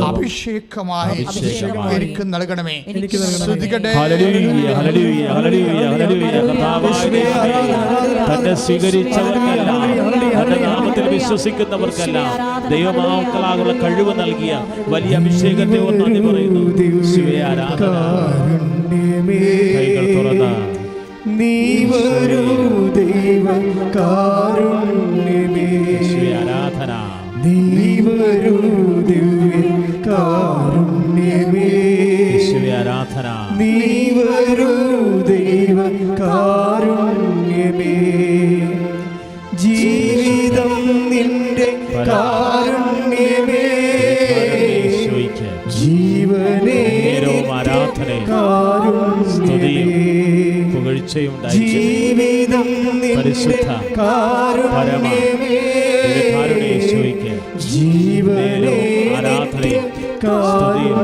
അഭിഷേകമായി എനിക്ക് നൽകണമേ. ശ്രദ്ധിക്കട്ടെ, തന്നെ സ്വീകരിച്ചവർക്കെല്ലാം, തന്റെ നാമത്തിൽ വിശ്വസിക്കുന്നവർക്കെല്ലാം ദൈവമക്കളാകുള്ള കഴിവ് നൽകിയ വലിയ അഭിഷേകത്തെ നന്ദി പറയുന്നു. ആരാധന. കൈകൾ തുറന്ന നീ വരൂ ദൈവകാരുണ്യമേ, ആരാധന. നീ വരൂ ദിവ്യകാരുണ്യമേ, ആരാധന. നീ വരൂ ദൈവകാരുണ്യമേ, തന്നെ സ്തുതിയും പുകഴ്ചയും ജീവിതം പരിശുദ്ധ പരമ ദിവ്യകാരുണ്യ യേശുവിക്ക് ജീവനേ ആരാധനയും സ്തുതിയും